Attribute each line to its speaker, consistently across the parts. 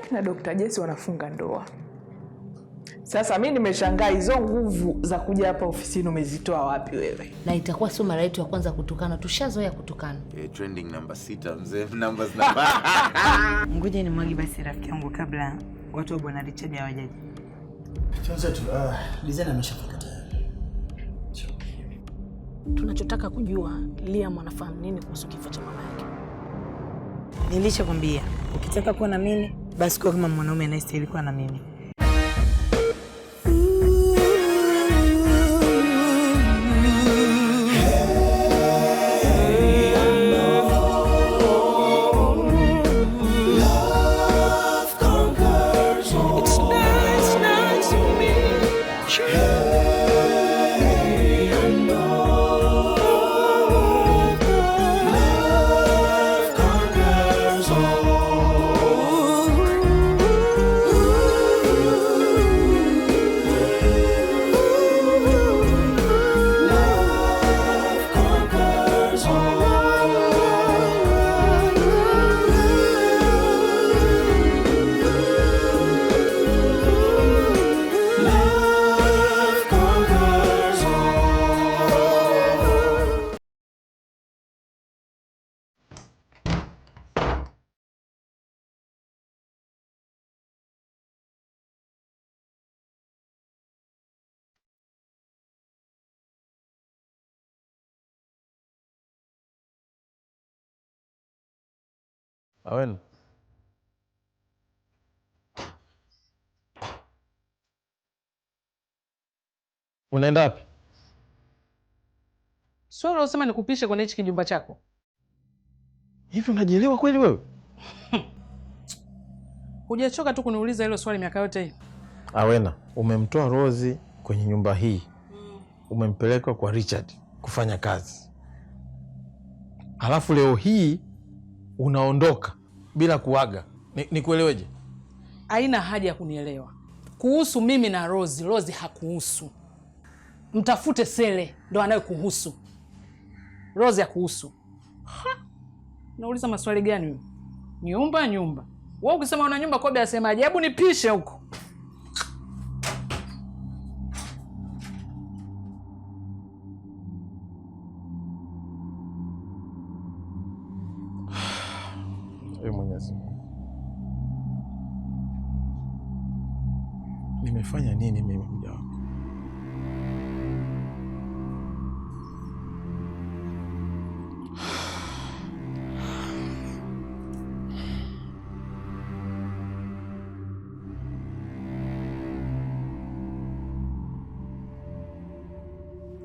Speaker 1: wakina Dr. Jesse wanafunga ndoa. Sasa mimi nimeshangaa hizo nguvu za kuja hapa ofisini umezitoa wapi wewe?
Speaker 2: Na itakuwa sio mara yetu ya kwanza kutukana, tushazoea kutukana.
Speaker 3: Trending number 6 mzee, numbers.
Speaker 4: Ngoja ni mwagi basi rafiki yangu kabla watu wa Bwana Richard hawajaje.
Speaker 5: Tuanze tu. Design ameshafika tayari.
Speaker 6: Tunachotaka kujua Liam anafahamu nini kuhusu kifo cha mama yake.
Speaker 4: Nilishakwambia, ukitaka kuwa na mimi, basi kuwa kama mwanaume anayestahili kuwa na mimi.
Speaker 7: Awena. Unaenda wapi?
Speaker 6: Swala unasema nikupishe kwenye hichi kijumba chako.
Speaker 7: Hivi unajielewa kweli wewe?
Speaker 6: Hujachoka tu kuniuliza hilo swali miaka yote hii.
Speaker 7: Awena, umemtoa Rose kwenye nyumba hii. Umempeleka kwa Richard kufanya kazi. Halafu leo hii unaondoka bila kuaga. Nikueleweje?
Speaker 6: Haina haja ya kunielewa. Kuhusu mimi na Rose, Rose hakuhusu. Mtafute Sele ndo anayokuhusu. Rose hakuhusu. Nauliza maswali gani wewe? Nyumba. Wewe ukisema una nyumba Kobe asemaje? Hebu nipishe huko.
Speaker 7: Mwenyezi Mungu. Nimefanya nini mimi mja wako?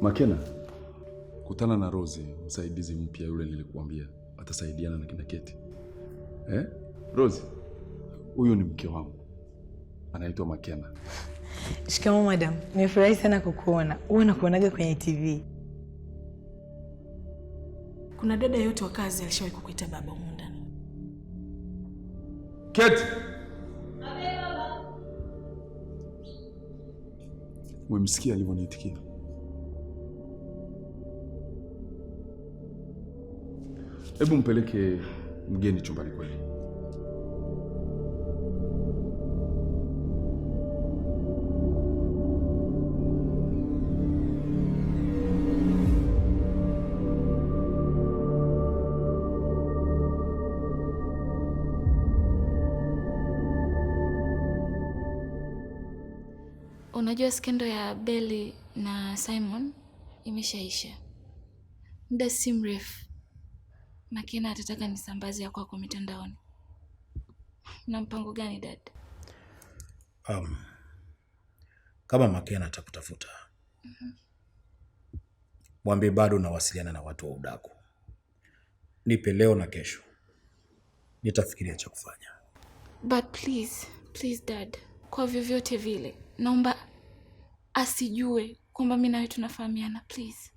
Speaker 8: Makena, kutana na Rose, msaidizi mpya yule nilikuambia atasaidiana na kina Keti. Rose, huyu ni mke wangu. Anaitwa Makena.
Speaker 4: Shikamoo madam. Nimefurahi sana kukuona. Wewe nakuonaga kwenye TV.
Speaker 6: Kuna dada yote wa kazi alishawahi kukuita baba huko ndani.
Speaker 8: Keti. Umemsikia alivyoniitikia? Hebu mpeleke mgeni chumbani kweli.
Speaker 9: Unajua skendo ya Belly na Simon imeshaisha. Muda si mrefu Makena atataka nisambaze kwako mitandaoni. Na mpango gani dad?
Speaker 5: Kama Makena atakutafuta, mwambie bado nawasiliana na watu wa udaku. Nipe leo na kesho. Nitafikiria cha kufanya.
Speaker 9: But please dad, kwa vyovyote vile naomba asijue kwamba mimi na wewe tunafahamiana, please.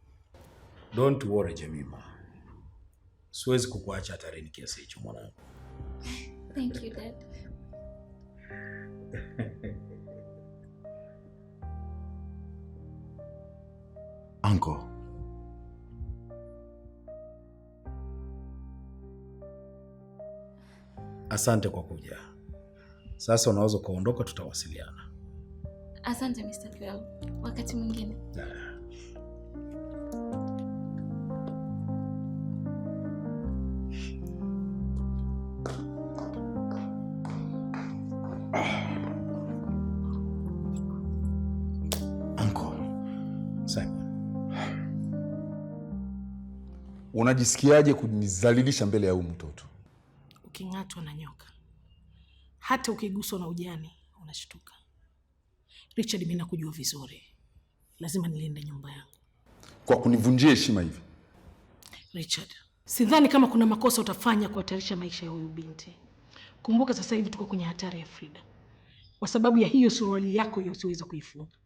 Speaker 5: Don't worry Jemima. Siwezi kukuacha hatarini kiasi hicho mwanangu.
Speaker 9: Thank you dad.
Speaker 8: Uncle.
Speaker 5: Asante kwa kuja. Sasa unaweza ukaondoka, tutawasiliana.
Speaker 9: Asante Mr. Phil. Wakati mwingine.
Speaker 8: Unajisikiaje kunizalilisha mbele ya huyu mtoto?
Speaker 10: Uking'atwa na nyoka, hata ukiguswa na ujani unashtuka. Richard, mimi nakujua vizuri, lazima nilinde nyumba yangu.
Speaker 8: Kwa kunivunjia heshima hivi?
Speaker 10: Richard, sidhani kama kuna makosa utafanya kuhatarisha maisha ya huyu binti. Kumbuka sasa hivi tuko kwenye hatari ya Frida. Kwa sababu ya hiyo suruali yako hiyo usiweza kuifunga.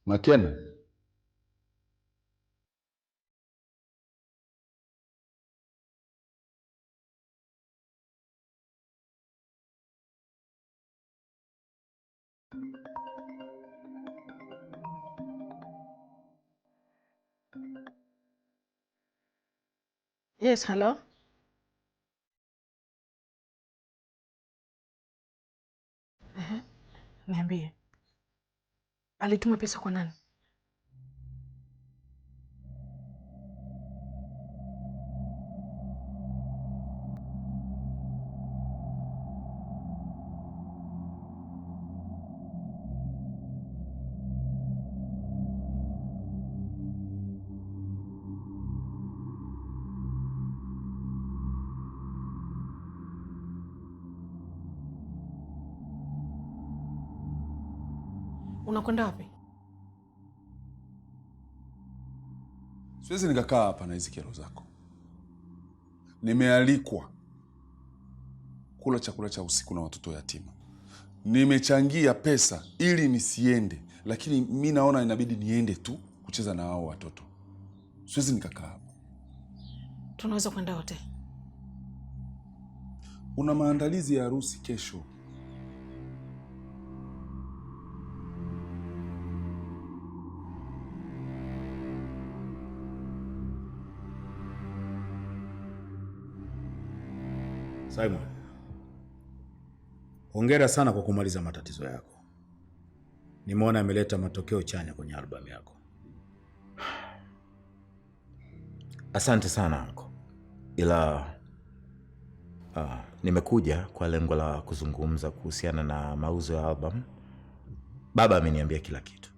Speaker 8: Makena.
Speaker 10: Yes, hello. Niambie. Alituma pesa kwa nani? Unakwenda wapi?
Speaker 8: Siwezi nikakaa hapa na hizi kero zako. Nimealikwa kula chakula cha usiku na watoto yatima. Nimechangia pesa ili nisiende, lakini mimi naona inabidi niende tu kucheza na hao watoto. Siwezi nikakaa hapa.
Speaker 10: Tunaweza kwenda wote.
Speaker 8: Una maandalizi ya harusi kesho.
Speaker 5: Simon, hongera sana kwa kumaliza matatizo yako. Nimeona ameleta matokeo chanya kwenye albamu yako.
Speaker 3: Asante sana anko. Ila nimekuja kwa lengo la kuzungumza kuhusiana na mauzo ya album. Baba ameniambia kila kitu.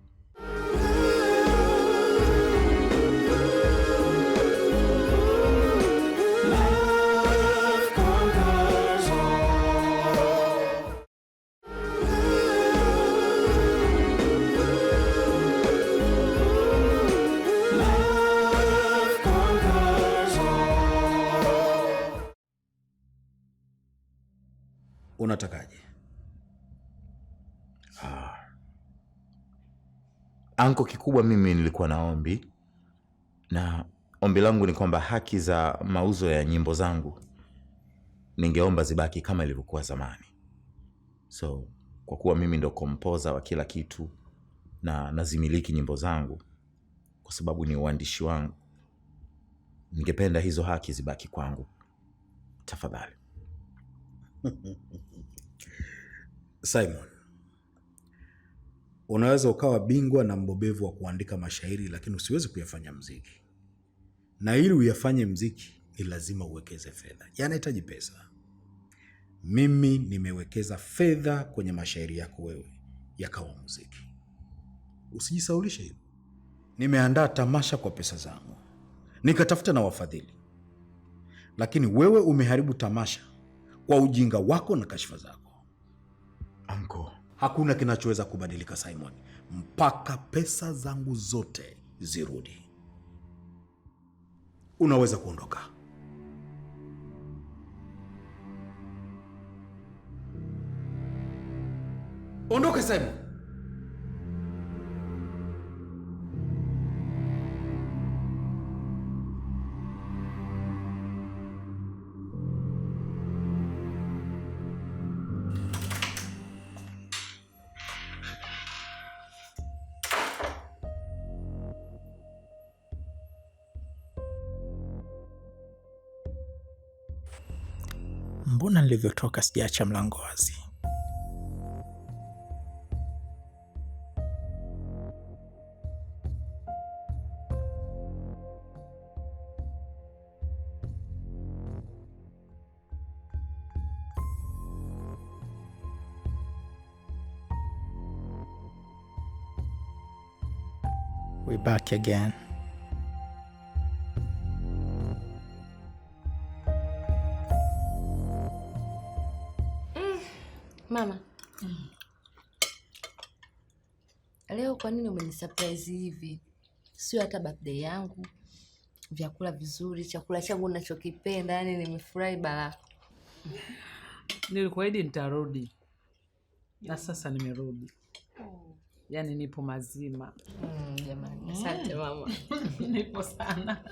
Speaker 5: Unatakaje?
Speaker 3: Anko, kikubwa mimi nilikuwa na ombi, na ombi langu ni kwamba haki za mauzo ya nyimbo zangu ningeomba zibaki kama ilivyokuwa zamani. So kwa kuwa mimi ndo composer wa kila kitu na nazimiliki nyimbo zangu kwa sababu ni uandishi wangu, ningependa hizo haki zibaki kwangu. Tafadhali.
Speaker 5: Simon, unaweza ukawa bingwa na mbobevu wa kuandika mashairi, lakini usiwezi kuyafanya mziki. Na ili uyafanye mziki ni lazima uwekeze fedha. Yanahitaji pesa. Mimi nimewekeza fedha kwenye mashairi yako wewe, yakawa muziki. Usijisaulishe hilo. Nimeandaa tamasha kwa pesa zangu, nikatafuta na wafadhili, lakini wewe umeharibu tamasha kwa ujinga wako na kashfa zako.
Speaker 3: Anko,
Speaker 5: hakuna kinachoweza kubadilika Simon, mpaka pesa zangu zote zirudi. Unaweza kuondoka. Ondoka Simon.
Speaker 11: Mbona nilivyotoka sijaacha mlango wazi? We're back again.
Speaker 2: Mama. Leo kwa nini umenisurprise hivi? Sio hata birthday yangu. Vyakula vizuri, chakula changu ninachokipenda, yani nimefurahi bala.
Speaker 6: Nilikuahidi nitarudi. Na sasa nimerudi. Yaani nipo mazima.
Speaker 2: Jamani, asante mama.
Speaker 6: Nipo sana.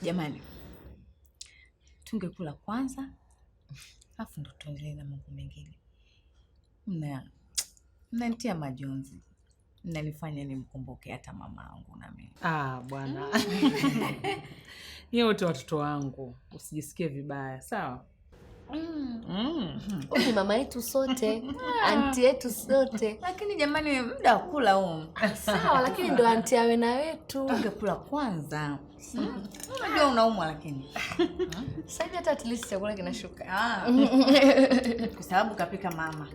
Speaker 4: Jamani, tungekula kwanza, afu ndo tuendelee na mambo mengine. Mnanitia majonzi. Mnanifanya nimkumbuke hata mamangu na mimi.
Speaker 6: Bwana. Nyie wote watoto wangu, usijisikie vibaya, sawa?
Speaker 2: Ni mama yetu sote, anti yetu sote.
Speaker 4: Lakini jamani, muda wa kula huu.
Speaker 2: Sawa, lakini ndo anti awe na wetu.
Speaker 4: Tungekula kwanza. Unajua unaumwa lakini.
Speaker 2: Sasa hivi hata at least chakula kinashuka.
Speaker 4: Kwa sababu kapika mama.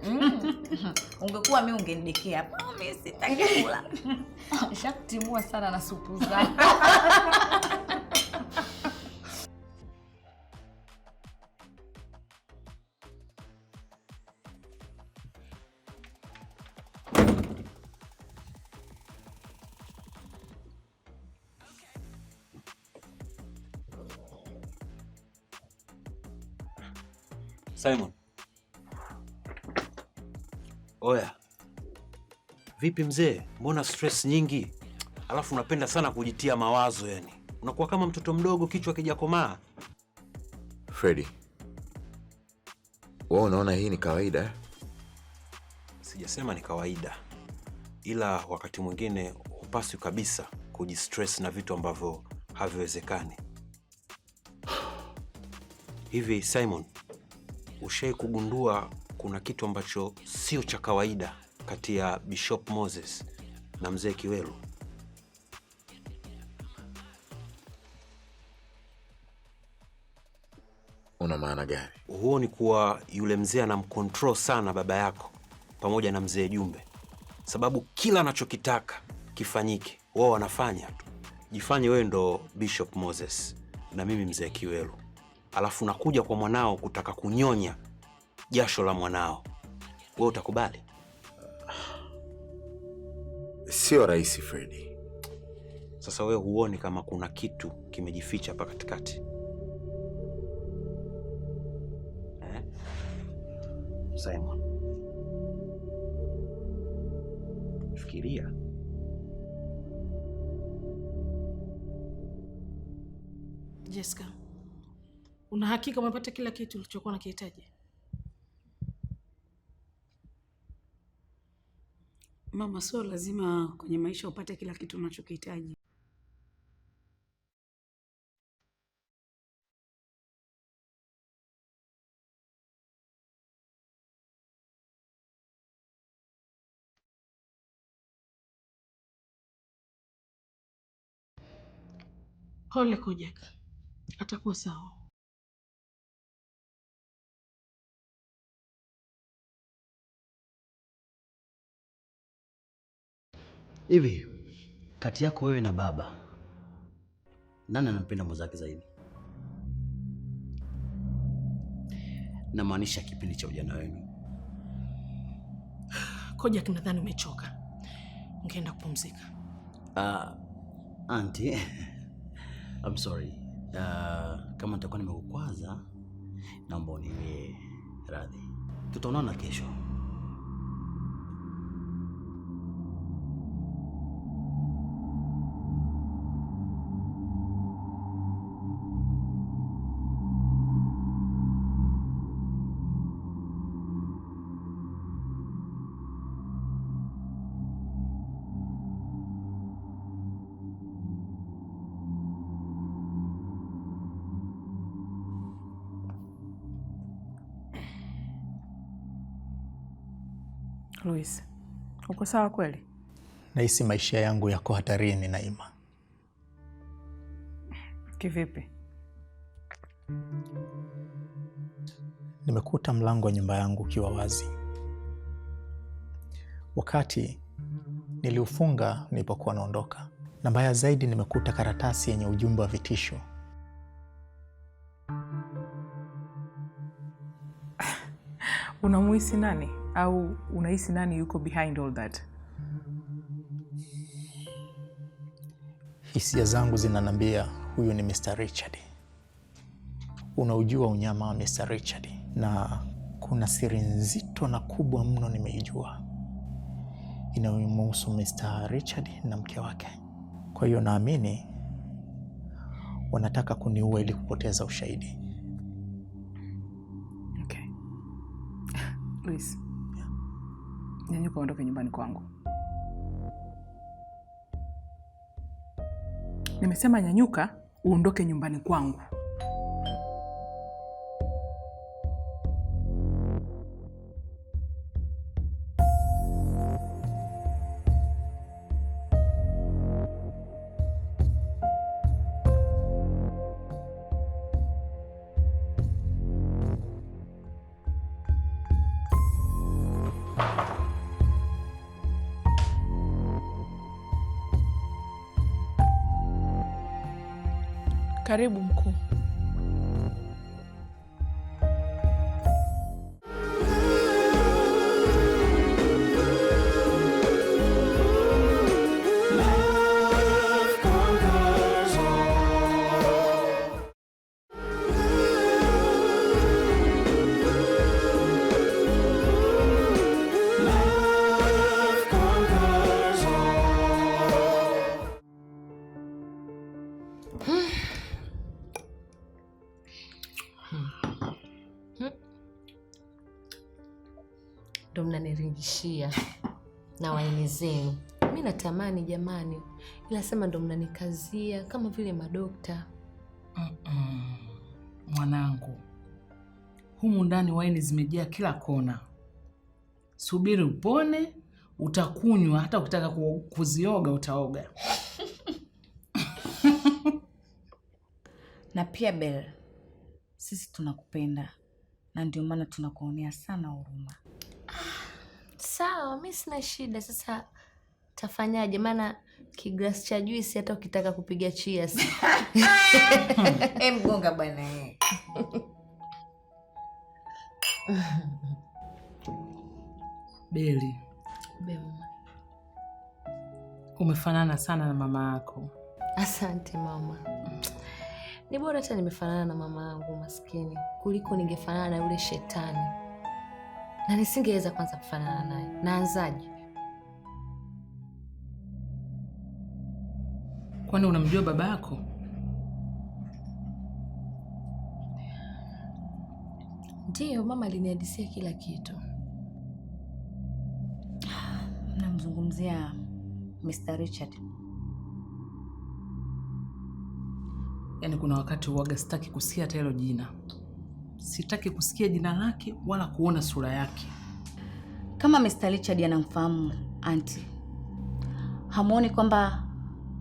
Speaker 4: Ungekuwa mimi ungenidekea hapa. Mimi sitaki kula.
Speaker 2: Nishakutimua sana na supu zako.
Speaker 12: Simon. Oya. Vipi mzee? Mbona stress nyingi? Alafu unapenda sana kujitia mawazo yani. Unakuwa kama mtoto mdogo kichwa kijakomaa.
Speaker 3: Freddy, wewe unaona hii ni kawaida?
Speaker 12: Sijasema ni kawaida. Ila wakati mwingine hupaswi kabisa kujistress na vitu ambavyo haviwezekani. Hivi Simon, ushai kugundua kuna kitu ambacho sio cha kawaida kati ya Bishop Moses na mzee Kiwelu?
Speaker 3: Una maana gani?
Speaker 12: Huo ni kuwa yule mzee anamcontrol sana baba yako pamoja na mzee Jumbe. Sababu kila anachokitaka kifanyike, wao wanafanya tu. Jifanye wewe ndo Bishop Moses na mimi mzee Kiwelu. Alafu nakuja kwa mwanao kutaka kunyonya jasho la mwanao. Wewe utakubali?
Speaker 3: Sio rahisi Freddy.
Speaker 12: Sasa wewe huoni kama kuna kitu kimejificha hapa katikati? Simon. Fikiria.
Speaker 10: Jessica, una hakika umepata kila kitu ulichokuwa unakihitaji?
Speaker 13: Mama, sio lazima kwenye maisha upate kila kitu unachokihitaji.
Speaker 10: Pole Kojak, atakuwa sawa.
Speaker 14: Hivi kati yako wewe na baba, nani anampenda mwenzake zaidi? Namaanisha kipindi cha ujana wenu.
Speaker 10: Kojak, nadhani umechoka, ungeenda kupumzika.
Speaker 14: Auntie, I'm sorry. Kama nitakuwa nimekukwaza, naomba uniwie radhi. Tutaonana kesho.
Speaker 1: Luis, uko sawa kweli?
Speaker 11: Nahisi maisha yangu yako hatarini, Naima.
Speaker 1: Kivipi?
Speaker 11: Nimekuta mlango wa nyumba yangu ukiwa wazi. Wakati niliufunga nilipokuwa naondoka. Na mbaya zaidi, nimekuta karatasi yenye ujumbe wa vitisho.
Speaker 1: Unamuhisi nani? Au unahisi nani yuko behind all that?
Speaker 11: Hisia zangu zinanambia huyu ni Mr. Richard. Unaujua unyama wa Mr. Richard, na kuna siri nzito na kubwa mno nimeijua inayomhusu Mr. Richard na mke wake. Kwa hiyo naamini wanataka kuniua ili kupoteza ushahidi.
Speaker 1: Okay. Luis, nyanyuka uondoke nyumbani kwangu. Nimesema nyanyuka uondoke nyumbani kwangu. Karibu mkuu.
Speaker 2: Ndo mnaniringishia na waini zenu. Mimi natamani jamani, ila sema ndo mnanikazia kama vile madokta.
Speaker 6: Mwanangu, humu ndani waini zimejaa kila kona. Subiri upone, utakunywa, hata ukitaka kuzioga utaoga.
Speaker 4: Na pia Bel, sisi tunakupenda na ndio maana tunakuonea sana huruma.
Speaker 2: Sawa, mimi sina shida. Sasa tafanyaje? Maana kiglasi cha juisi hata ukitaka kupiga cheers.
Speaker 4: Mgonga bwana.
Speaker 6: Beli,
Speaker 2: Bema,
Speaker 6: umefanana sana na mama yako.
Speaker 2: Asante mama. Ni bora hata nimefanana na mama yangu maskini kuliko ningefanana na yule shetani. Na nisingeweza kwanza kufanana naye. Naanzaje?
Speaker 6: Kwani unamjua baba yako?
Speaker 2: Ndiyo, mama alinihadisia kila kitu.
Speaker 4: Namzungumzia Mr. Richard.
Speaker 6: Yaani kuna wakati uwaga sitaki kusikia hata hilo jina. Sitaki kusikia jina lake wala kuona sura yake.
Speaker 4: Kama Mr. Richard anamfahamu auntie, hamuoni kwamba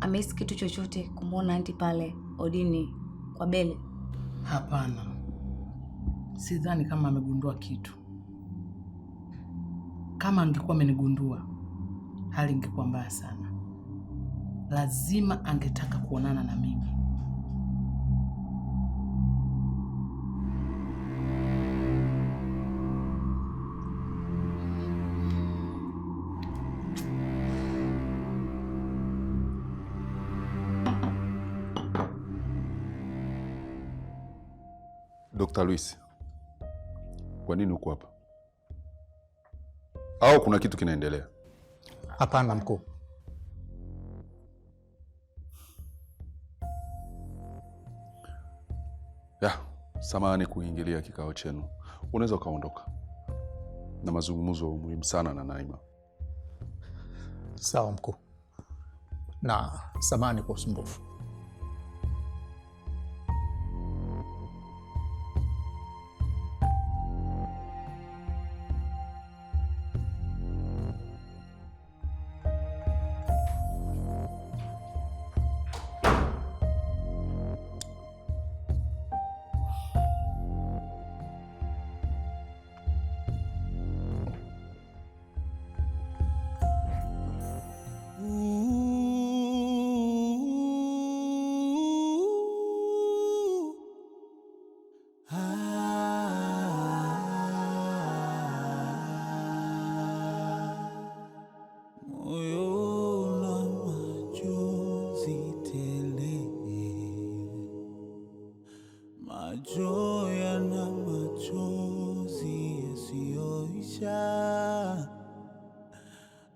Speaker 4: amehisi kitu chochote kumuona auntie pale odini kwa Beli?
Speaker 6: Hapana. Sidhani kama amegundua kitu. Kama angekuwa amenigundua, hali ingekuwa mbaya sana. Lazima angetaka kuonana na mimi.
Speaker 8: Dr. Luis, kwa nini uko hapa? Au kuna kitu kinaendelea?
Speaker 11: Hapana mkuu.
Speaker 8: Samahani kuingilia kikao chenu. Unaweza ukaondoka. Na mazungumzo muhimu sana na Naima.
Speaker 11: Sawa mkuu. Na samahani kwa usumbufu.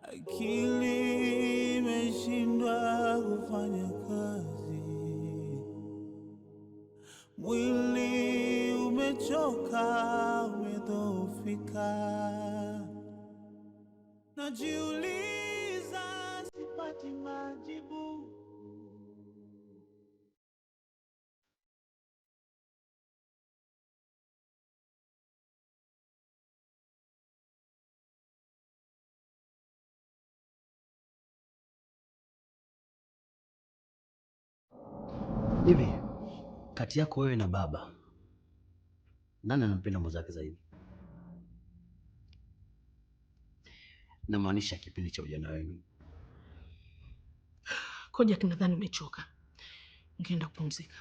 Speaker 15: akili imeshindwa kufanya kazi, mwili umechoka, umedhoofika, najiuliza sipati majibu.
Speaker 14: Hivi kati yako wewe na baba, nani anampenda mwenzake zaidi? Namaanisha kipindi cha ujana wenu.
Speaker 10: Kojak, nadhani umechoka, ngeenda kupumzika.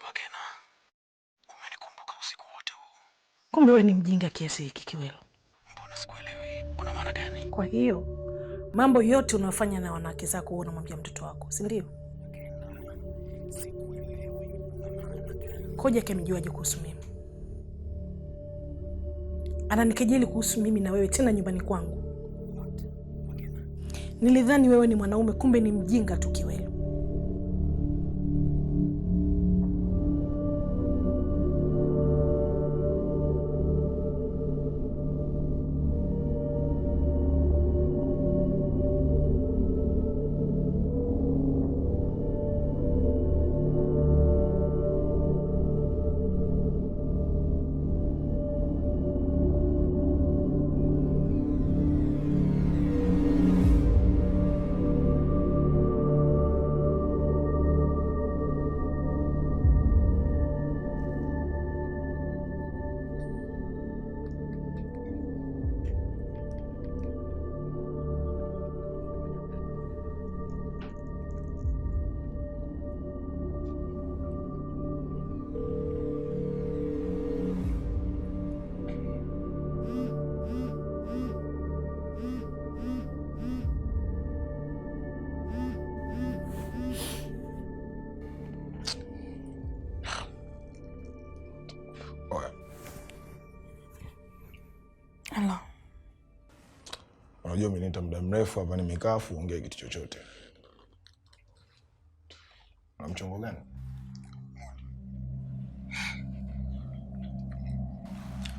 Speaker 15: Makena, umenikumbuka usiku wote huu.
Speaker 10: Kumbe wewe ni mjinga kiasi hiki Kiwelo.
Speaker 15: Mbona sikuelewi? Kuna maana gani?
Speaker 10: Kwa hiyo mambo yote unayofanya na wanawake zako wewe unamwambia mtoto wako, si ndio? Kojak amejuaje kuhusu mimi? Ananikejeli kuhusu mimi na wewe, tena nyumbani kwangu. Nilidhani wewe ni mwanaume, kumbe ni mjinga tu Kiwelo.
Speaker 7: Hello. Unajua umeniita muda mrefu hapa nimekaa ongea kitu chochote. Una mchongo gani?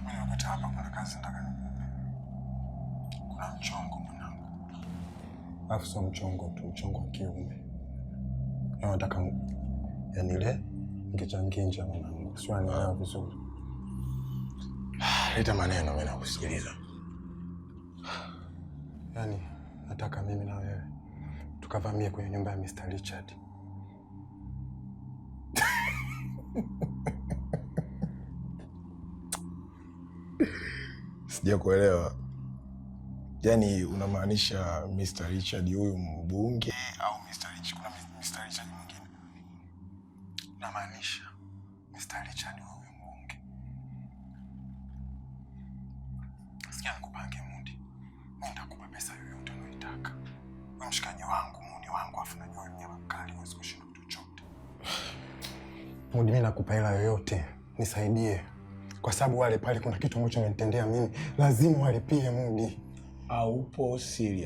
Speaker 7: Mimi napata hapa kuna kazi nataka nikupe. Kuna mchongo mwanangu. Alafu sio mchongo tu, mchongo wa kiume. Nataka yani ile ngechanginja mwanangu. Sio anielewa vizuri. Leta maneno mimi nakusikiliza. Yaani nataka mimi na wewe tukavamia kwenye nyumba ya Mr. Richard. Sija kuelewa. Yaani unamaanisha Mr. Richard huyu mbunge au Mr. Richard kuna Mr. Richard mwingine? Unamaanisha Mr. Richard huyu mbunge. Sikia nikupange mudi. Mimi nitakupa pesa yoyote unayotaka. Wewe mshikaji wangu, mudi wangu, afu najua mimi mkali huwezi kushinda kitu chochote. Mudi, mimi nakupa hela yoyote, nisaidie. Kwa sababu wale pale kuna kitu ambacho umenitendea mimi, lazima walipie Mudi. Haupo serious.